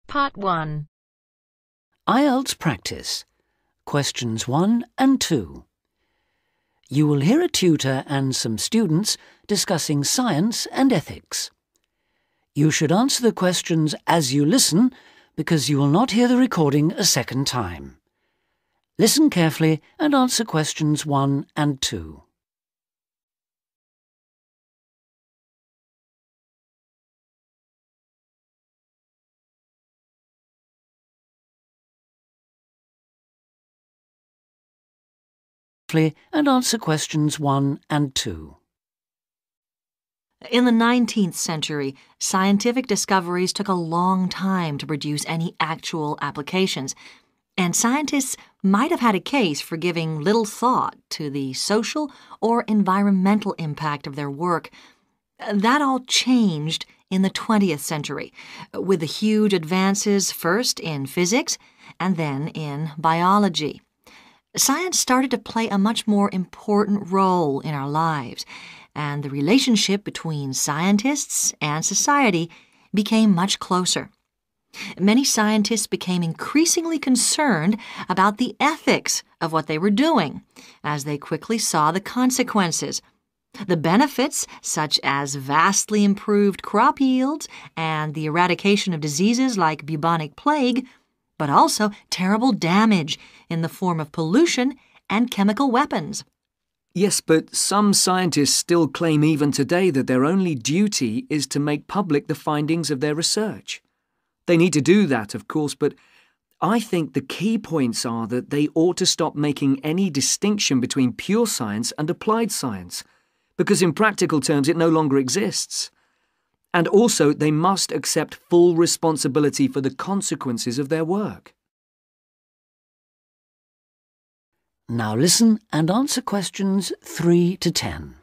Part 1. Ielts practice. Questions 1 and 2. You will hear a tutor and some students discussing science and ethics. You should answer the questions as you listen because you will not hear the recording a second time. Listen carefully and answer questions 1 and 2. And answer questions 1 and 2. In the 19th century, scientific discoveries took a long time to produce any actual applications, and scientists might have had a case for giving little thought to the social or environmental impact of their work. That all changed in the 20th century, with the huge advances first in physics and then in biology. Science started to play a much more important role in our lives, and the relationship between scientists and society became much closer. Many scientists became increasingly concerned about the ethics of what they were doing, as they quickly saw the consequences. The benefits, such as vastly improved crop yields and the eradication of diseases like bubonic plague, but also terrible damage in the form of pollution and chemical weapons. Yes, but some scientists still claim even today that their only duty is to make public the findings of their research. They need to do that, of course, but I think the key points are that they ought to stop making any distinction between pure science and applied science, because in practical terms it no longer exists. And also, they must accept full responsibility for the consequences of their work. Now listen and answer questions 3 to 10.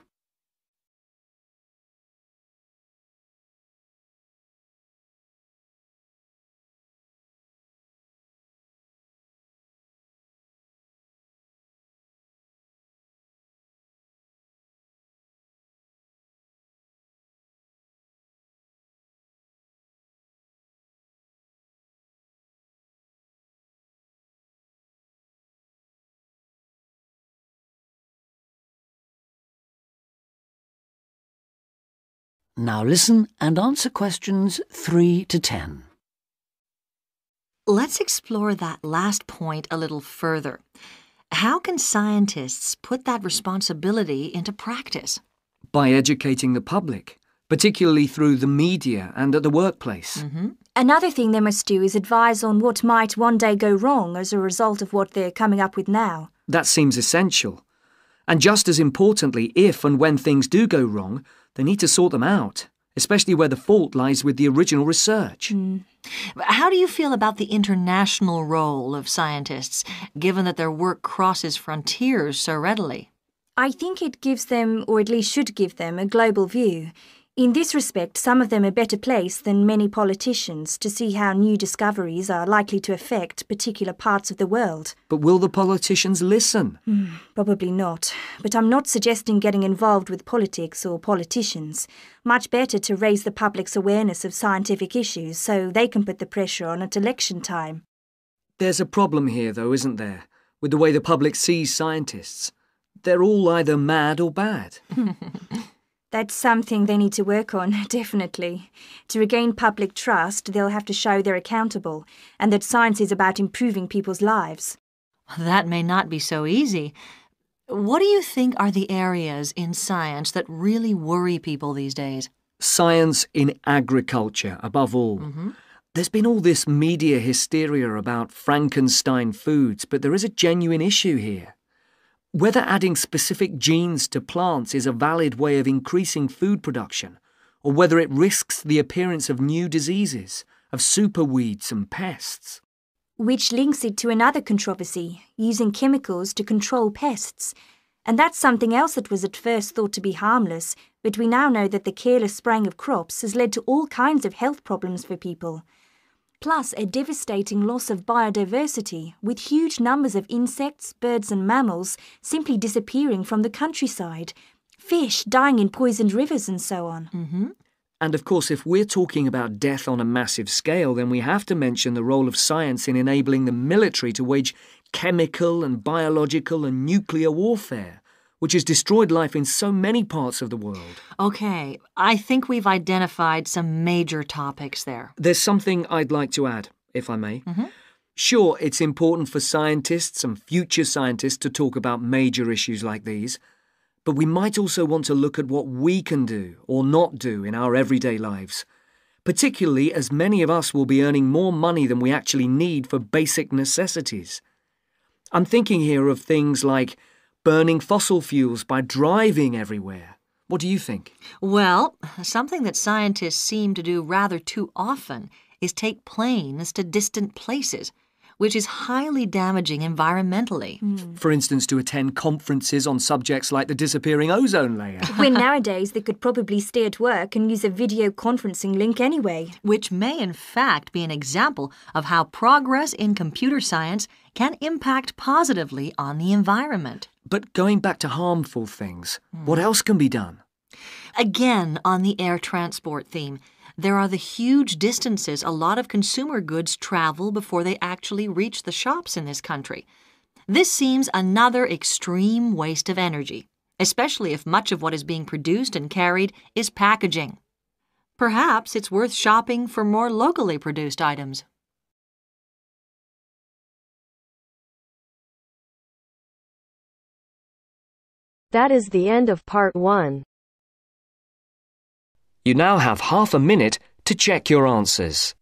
Now listen and answer questions 3 to 10. Let's explore that last point a little further. How can scientists put that responsibility into practice? By educating the public, particularly through the media and at the workplace. Another thing they must do is advise on what might one day go wrong as a result of what they're coming up with now. That seems essential. And just as importantly, if and when things do go wrong, they need to sort them out, especially where the fault lies with the original research. How do you feel about the international role of scientists, given that their work crosses frontiers so readily? I think it gives them, or at least should give them, a global view. In this respect, some of them are better placed than many politicians to see how new discoveries are likely to affect particular parts of the world. But will the politicians listen? Probably not. But I'm not suggesting getting involved with politics or politicians. Much better to raise the public's awareness of scientific issues so they can put the pressure on at election time. There's a problem here, though, isn't there, with the way the public sees scientists? They're all either mad or bad. That's something they need to work on, definitely. To regain public trust, they'll have to show they're accountable, and that science is about improving people's lives. That may not be so easy. What do you think are the areas in science that really worry people these days? Science in agriculture, above all. There's been all this media hysteria about Frankenstein foods, but there is a genuine issue here. Whether adding specific genes to plants is a valid way of increasing food production, or whether it risks the appearance of new diseases, of superweeds and pests. Which links it to another controversy, using chemicals to control pests. And that's something else that was at first thought to be harmless, but we now know that the careless spraying of crops has led to all kinds of health problems for people. Plus a devastating loss of biodiversity, with huge numbers of insects, birds and mammals simply disappearing from the countryside, fish dying in poisoned rivers and so on. And of course, if we're talking about death on a massive scale, then we have to mention the role of science in enabling the military to wage chemical and biological and nuclear warfare, which has destroyed life in so many parts of the world. Okay, I think we've identified some major topics there. There's something I'd like to add, if I may. Sure, it's important for scientists and future scientists to talk about major issues like these, but we might also want to look at what we can do or not do in our everyday lives, particularly as many of us will be earning more money than we actually need for basic necessities. I'm thinking here of things like burning fossil fuels by driving everywhere. What do you think? Well, something that scientists seem to do rather too often is take planes to distant places, which is highly damaging environmentally. For instance, to attend conferences on subjects like the disappearing ozone layer. When nowadays they could probably stay at work and use a video conferencing link anyway. Which may in fact be an example of how progress in computer science can impact positively on the environment. But going back to harmful things, what else can be done? Again, on the air transport theme, there are the huge distances a lot of consumer goods travel before they actually reach the shops in this country. This seems another extreme waste of energy, especially if much of what is being produced and carried is packaging. Perhaps it's worth shopping for more locally produced items. That is the end of part 1. You now have half a minute to check your answers.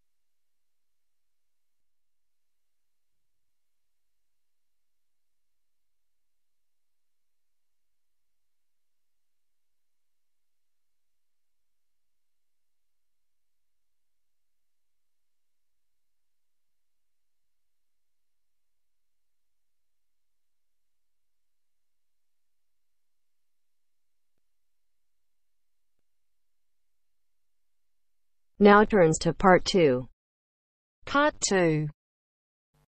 Now turns to part 2. Part 2.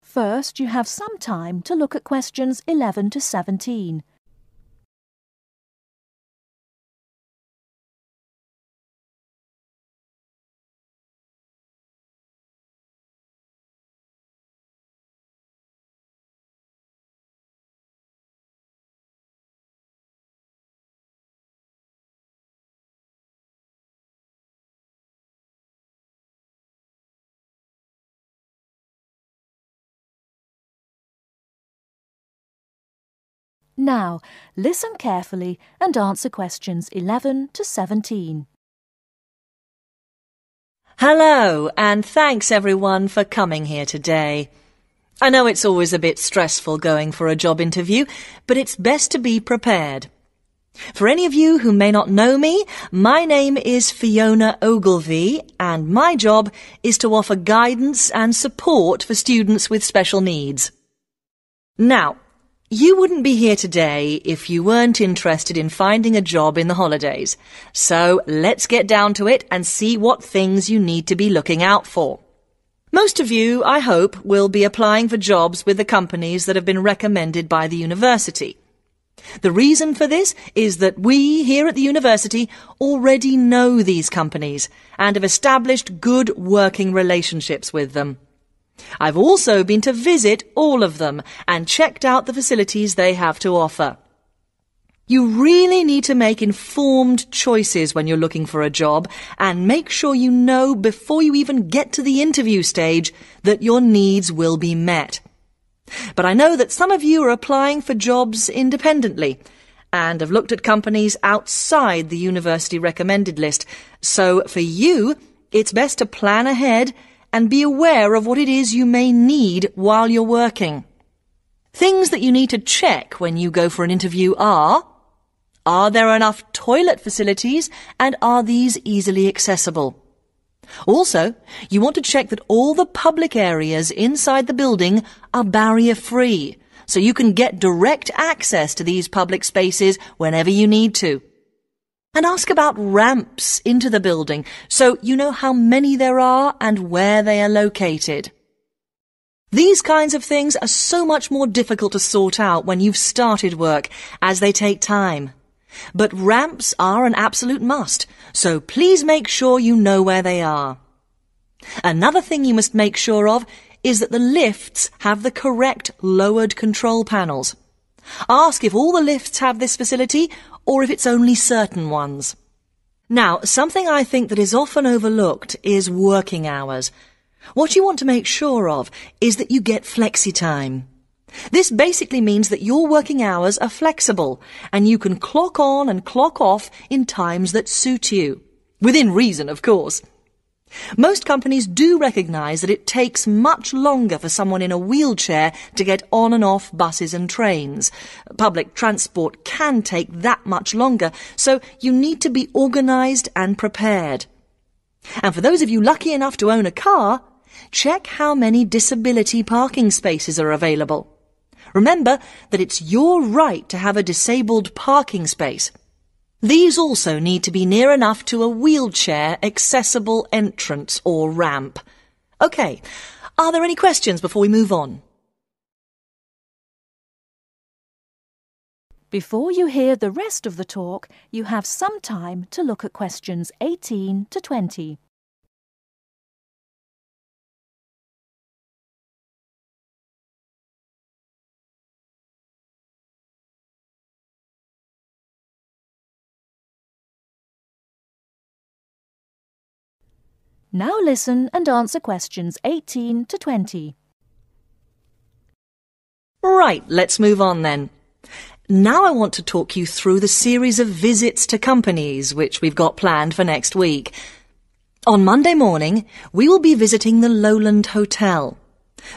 First, you have some time to look at questions 11 to 17. Now, listen carefully and answer questions 11 to 17. Hello, and thanks everyone for coming here today. I know it's always a bit stressful going for a job interview, but it's best to be prepared. For any of you who may not know me, my name is Fiona Ogilvie, and my job is to offer guidance and support for students with special needs. Now, you wouldn't be here today if you weren't interested in finding a job in the holidays. So let's get down to it and see what things you need to be looking out for. Most of you, I hope, will be applying for jobs with the companies that have been recommended by the university. The reason for this is that we here at the university already know these companies and have established good working relationships with them. I've also been to visit all of them and checked out the facilities they have to offer. You really need to make informed choices when you're looking for a job and make sure you know before you even get to the interview stage that your needs will be met. But I know that some of you are applying for jobs independently and have looked at companies outside the university recommended list. So for you, it's best to plan ahead and be aware of what it is you may need while you're working. Things that you need to check when you go for an interview are there enough toilet facilities and are these easily accessible? Also, you want to check that all the public areas inside the building are barrier-free, so you can get direct access to these public spaces whenever you need to. And ask about ramps into the building so you know how many there are and where they are located. These kinds of things are so much more difficult to sort out when you've started work, as they take time. But ramps are an absolute must, so please make sure you know where they are. Another thing you must make sure of is that the lifts have the correct lowered control panels. Ask if all the lifts have this facility or if it's only certain ones. Now, something I think that is often overlooked is working hours. What you want to make sure of is that you get flexi time. This basically means that your working hours are flexible and you can clock on and clock off in times that suit you. Within reason, of course. Most companies do recognise that it takes much longer for someone in a wheelchair to get on and off buses and trains. Public transport can take that much longer, so you need to be organised and prepared. And for those of you lucky enough to own a car, check how many disability parking spaces are available. Remember that it's your right to have a disabled parking space. These also need to be near enough to a wheelchair accessible entrance or ramp. OK, are there any questions before we move on? Before you hear the rest of the talk, you have some time to look at questions 18 to 20. Now listen and answer questions 18 to 20. Right, let's move on then. Now I want to talk you through the series of visits to companies which we've got planned for next week. On Monday morning, we will be visiting the Lowland Hotel.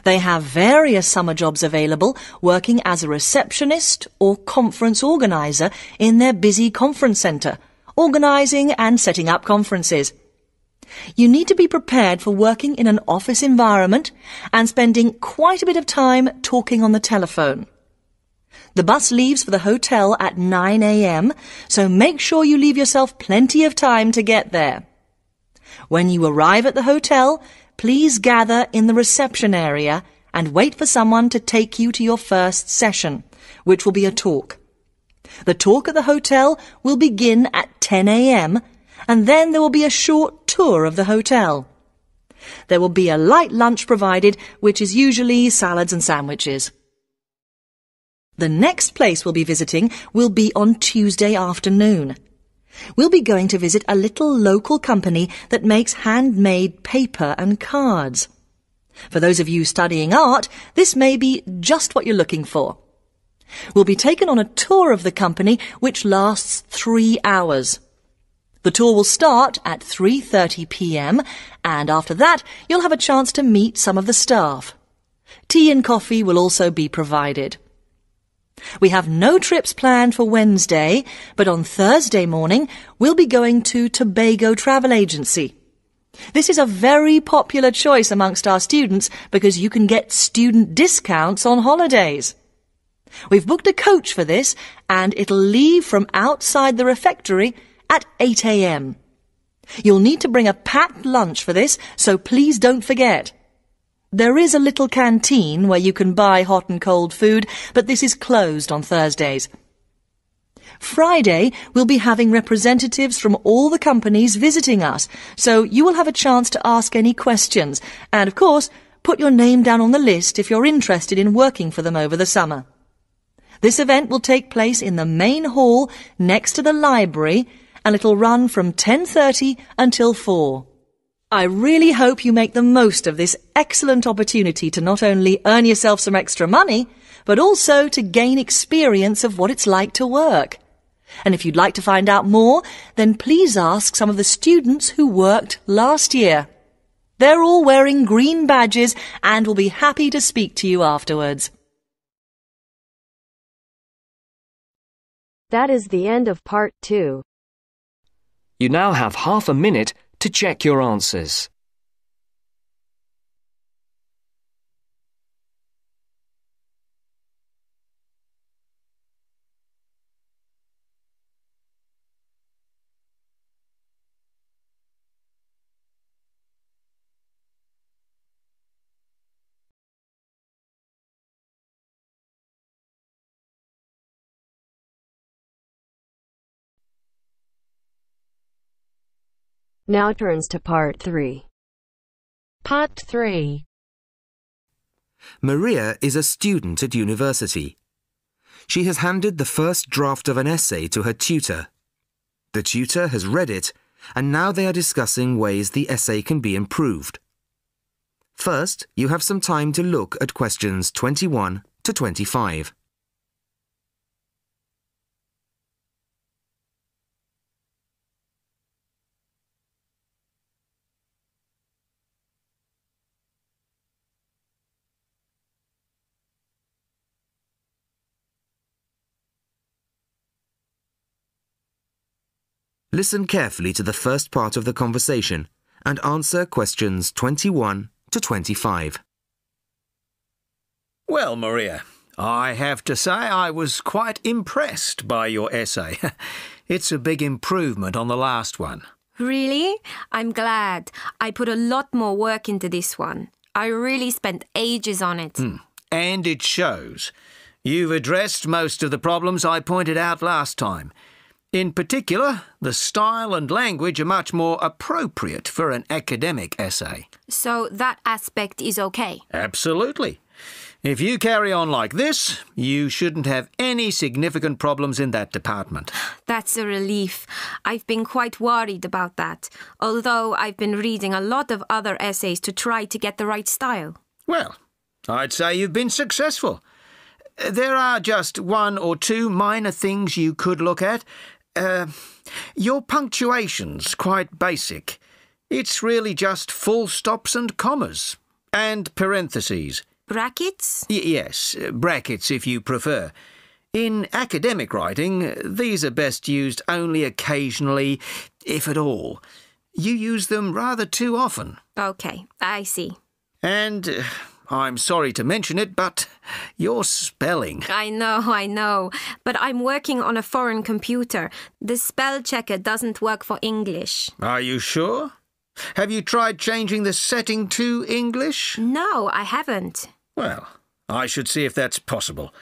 They have various summer jobs available, working as a receptionist or conference organiser in their busy conference centre, organising and setting up conferences. You need to be prepared for working in an office environment and spending quite a bit of time talking on the telephone. The bus leaves for the hotel at 9 a.m, so make sure you leave yourself plenty of time to get there. When you arrive at the hotel, please gather in the reception area and wait for someone to take you to your first session, which will be a talk. The talk at the hotel will begin at 10 a.m, and then there will be a short tour of the hotel. There will be a light lunch provided, which is usually salads and sandwiches. The next place we'll be visiting will be on Tuesday afternoon. We'll be going to visit a little local company that makes handmade paper and cards. For those of you studying art, this may be just what you're looking for. We'll be taken on a tour of the company which lasts 3 hours. The tour will start at 3:30 p.m. and after that you'll have a chance to meet some of the staff. Tea and coffee will also be provided. We have no trips planned for Wednesday, but on Thursday morning we'll be going to Tobago Travel Agency. This is a very popular choice amongst our students because you can get student discounts on holidays. We've booked a coach for this and it'll leave from outside the refectory at 8 a.m. You'll need to bring a packed lunch for this, so please don't forget. There is a little canteen where you can buy hot and cold food, but this is closed on Thursdays. Friday, we'll be having representatives from all the companies visiting us, so you will have a chance to ask any questions, and of course, put your name down on the list if you're interested in working for them over the summer. This event will take place in the main hall next to the library, and it'll run from 10:30 until 4. I really hope you make the most of this excellent opportunity to not only earn yourself some extra money, but also to gain experience of what it's like to work. And if you'd like to find out more, then please ask some of the students who worked last year. They're all wearing green badges and will be happy to speak to you afterwards. That is the end of part 2. You now have half a minute to check your answers. Now turns to Part 3. Part 3. Maria is a student at university. She has handed the first draft of an essay to her tutor. The tutor has read it, and now they are discussing ways the essay can be improved. First, you have some time to look at questions 21 to 25. Listen carefully to the first part of the conversation and answer questions 21 to 25. Well, Maria, I have to say I was quite impressed by your essay. It's a big improvement on the last one. Really? I'm glad. I put a lot more work into this one. I really spent ages on it. And it shows. You've addressed most of the problems I pointed out last time. In particular, the style and language are much more appropriate for an academic essay. So that aspect is okay? Absolutely. If you carry on like this, you shouldn't have any significant problems in that department. That's a relief. I've been quite worried about that, although I've been reading a lot of other essays to try to get the right style. Well, I'd say you've been successful. There are just one or two minor things you could look at. Your punctuation's quite basic. It's really just full stops and commas. And parentheses. Brackets? Yes, brackets if you prefer. In academic writing, these are best used only occasionally, if at all. You use them rather too often. Okay, I see. And I'm sorry to mention it, but your spelling. I know. But I'm working on a foreign computer. The spell checker doesn't work for English. Are you sure? Have you tried changing the setting to English? No, I haven't. Well, I should see if that's possible.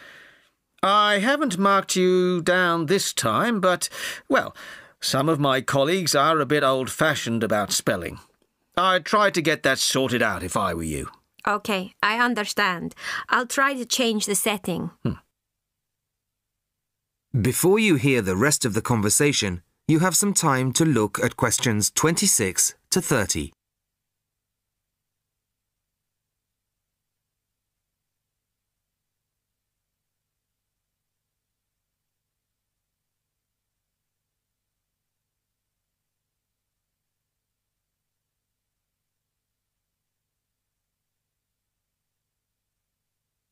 I haven't marked you down this time, but, well, some of my colleagues are a bit old-fashioned about spelling. I'd try to get that sorted out if I were you. Okay, I understand. I'll try to change the setting. Before you hear the rest of the conversation, you have some time to look at questions 26 to 30.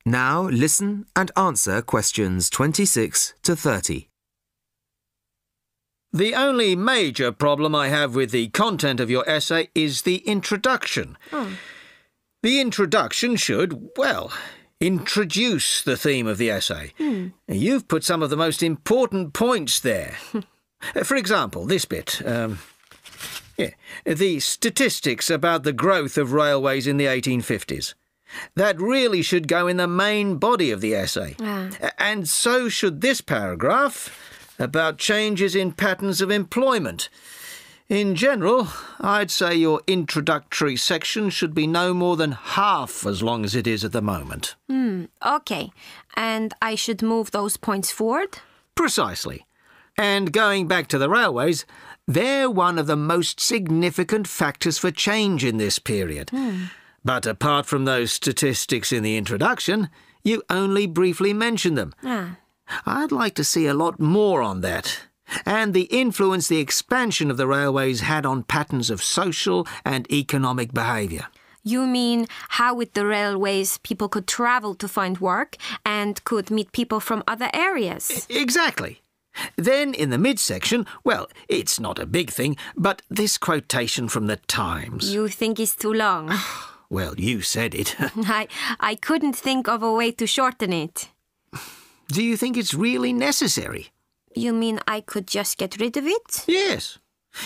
Now listen and answer questions 26 to 30. The only major problem I have with the content of your essay is the introduction. The introduction should, well, introduce the theme of the essay. You've put some of the most important points there. For example, this bit. The statistics about the growth of railways in the 1850s. That really should go in the main body of the essay. And so should this paragraph about changes in patterns of employment. In general, I'd say your introductory section should be no more than half as long as it is at the moment. Okay. And I should move those points forward? Precisely. And going back to the railways, they're one of the most significant factors for change in this period. But apart from those statistics in the introduction, you only briefly mention them. I'd like to see a lot more on that, and the influence the expansion of the railways had on patterns of social and economic behaviour. You mean how with the railways people could travel to find work and could meet people from other areas? Exactly. Then in the midsection, well, it's not a big thing, but this quotation from the Times. You think it's too long? Well, you said it. I couldn't think of a way to shorten it. Do you think it's really necessary? You mean I could just get rid of it? Yes.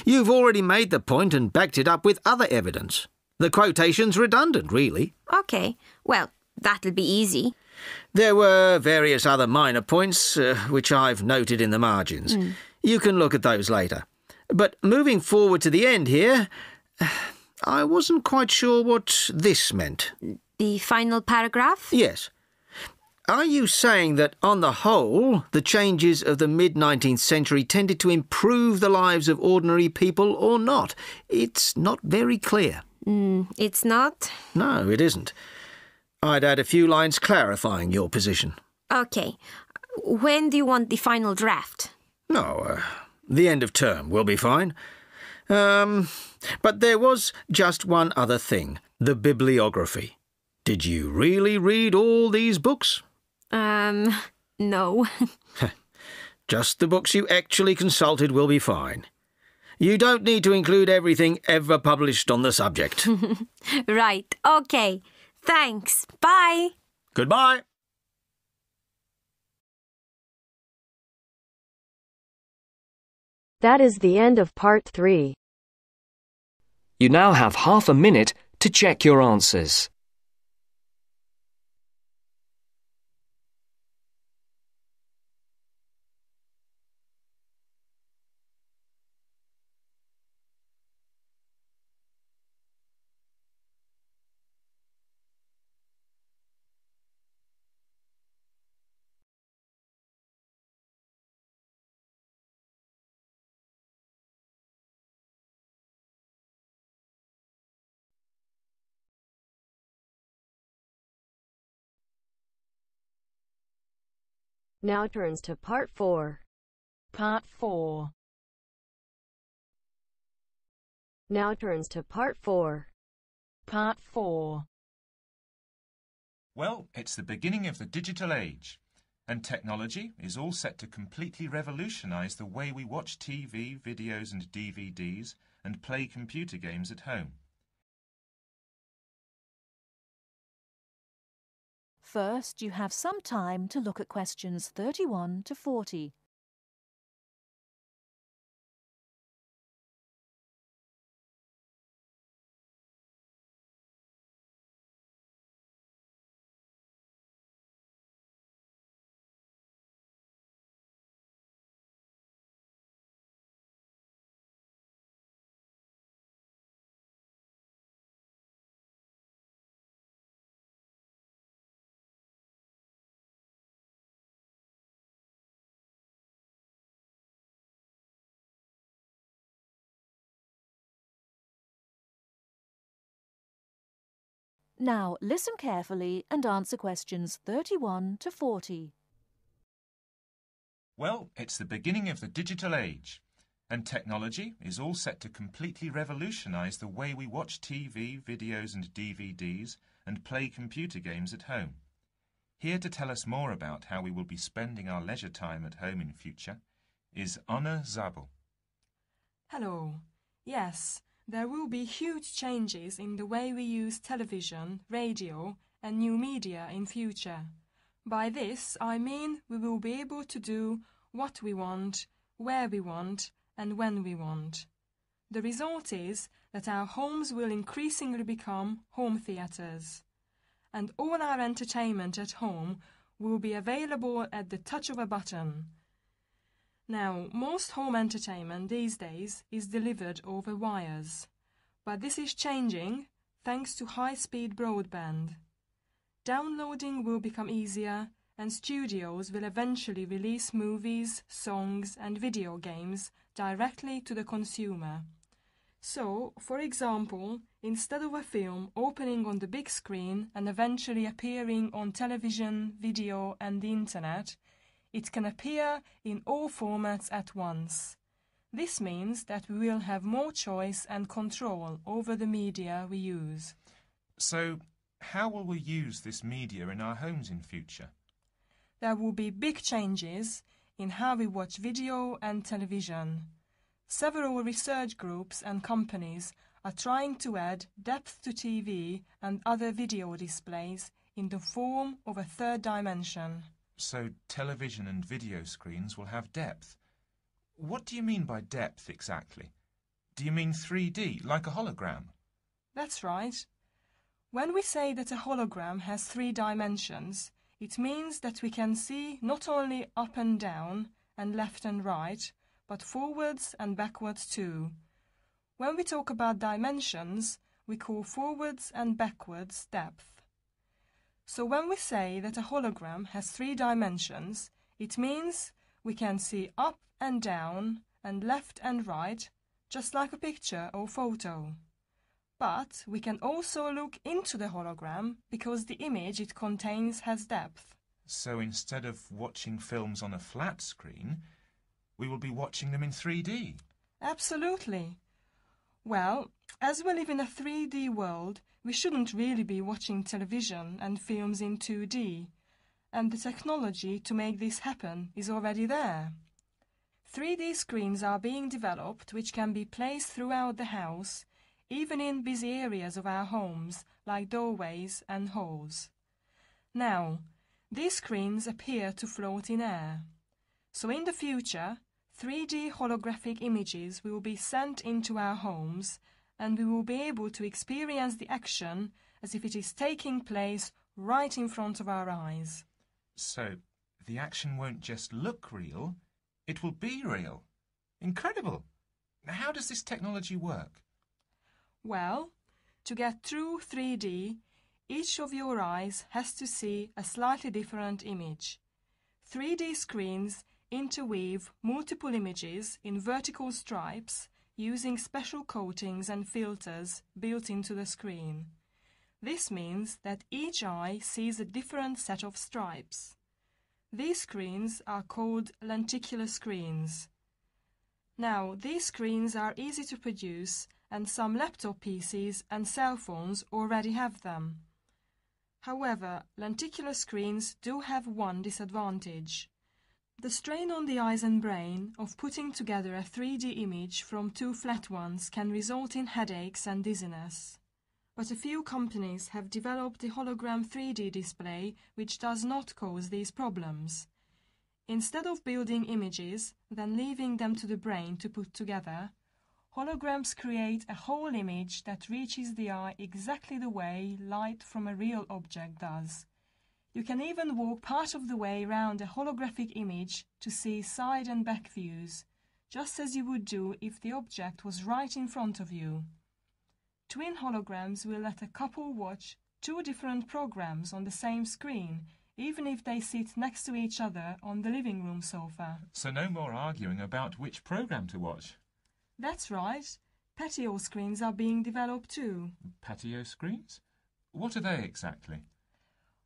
You've already made the point and backed it up with other evidence. The quotation's redundant, really. Okay. Well, that'll be easy. There were various other minor points, which I've noted in the margins. You can look at those later. But moving forward to the end here, I wasn't quite sure what this meant. The final paragraph? Yes. Are you saying that, on the whole, the changes of the mid-19th century tended to improve the lives of ordinary people or not? It's not very clear. It's not? No, it isn't. I'd add a few lines clarifying your position. OK. When do you want the final draft? No, the end of term will be fine. But there was just one other thing, the bibliography. Did you really read all these books? No. Just the books you actually consulted will be fine. You don't need to include everything ever published on the subject. Right, OK. Thanks. Bye. Goodbye. That is the end of part 3. You now have half a minute to check your answers. Now turns to part 4. Part 4. Now turns to part 4. Part 4. Well, it's the beginning of the digital age, and technology is all set to completely revolutionise the way we watch TV, videos and DVDs and play computer games at home. First, you have some time to look at questions 31 to 40. Now listen carefully and answer questions 31 to 40. Well, it's the beginning of the digital age, and technology is all set to completely revolutionise the way we watch TV, videos and DVDs and play computer games at home. Here to tell us more about how we will be spending our leisure time at home in future is Anna Zabel. Hello. Yes, there will be huge changes in the way we use television, radio and new media in future. By this I mean we will be able to do what we want, where we want and when we want. The result is that our homes will increasingly become home theatres, and all our entertainment at home will be available at the touch of a button. Now, most home entertainment these days is delivered over wires, but this is changing thanks to high-speed broadband. Downloading will become easier, and studios will eventually release movies, songs and video games directly to the consumer. So, for example, instead of a film opening on the big screen and eventually appearing on television, video and the internet, it can appear in all formats at once. This means that we will have more choice and control over the media we use. So, how will we use this media in our homes in future? There will be big changes in how we watch video and television. Several research groups and companies are trying to add depth to TV and other video displays in the form of a third dimension. So television and video screens will have depth. What do you mean by depth exactly? Do you mean 3D, like a hologram? That's right. When we say that a hologram has 3 dimensions, it means that we can see not only up and down and left and right, but forwards and backwards too. When we talk about dimensions, we call forwards and backwards depth. So when we say that a hologram has 3 dimensions, it means we can see up and down and left and right, just like a picture or photo. But we can also look into the hologram because the image it contains has depth. So instead of watching films on a flat screen, we will be watching them in 3D. Absolutely. Well, as we live in a 3D world, we shouldn't really be watching television and films in 2D, and the technology to make this happen is already there. 3D screens are being developed which can be placed throughout the house, even in busy areas of our homes like doorways and halls. Now, these screens appear to float in air. So in the future, 3D holographic images will be sent into our homes and we will be able to experience the action as if it is taking place right in front of our eyes. So, the action won't just look real, it will be real. Incredible! How does this technology work? Well, to get true 3D, each of your eyes has to see a slightly different image. 3D screens interweave multiple images in vertical stripes using special coatings and filters built into the screen. This means that each eye sees a different set of stripes. These screens are called lenticular screens. Now, these screens are easy to produce and some laptop PCs and cell phones already have them. However, lenticular screens do have one disadvantage. The strain on the eyes and brain of putting together a 3D image from 2 flat ones can result in headaches and dizziness. But a few companies have developed a hologram 3D display which does not cause these problems. Instead of building images, then leaving them to the brain to put together, holograms create a whole image that reaches the eye exactly the way light from a real object does. You can even walk part of the way around a holographic image to see side and back views, just as you would do if the object was right in front of you. Twin holograms will let a couple watch 2 different programs on the same screen, even if they sit next to each other on the living room sofa. So no more arguing about which program to watch. That's right. Patio screens are being developed too. Patio screens? What are they exactly?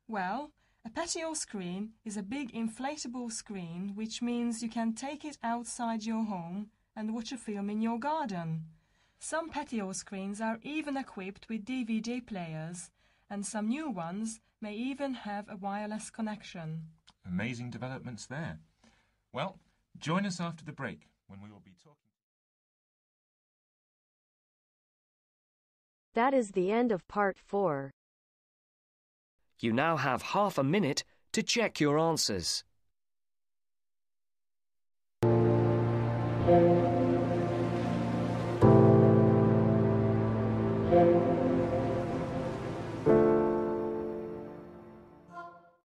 Well, a patio screen is a big inflatable screen, which means you can take it outside your home and watch a film in your garden. Some patio screens are even equipped with DVD players, and some new ones may even have a wireless connection. Amazing developments there. Well, join us after the break when we will be talking. That is the end of part 4. You now have half a minute to check your answers.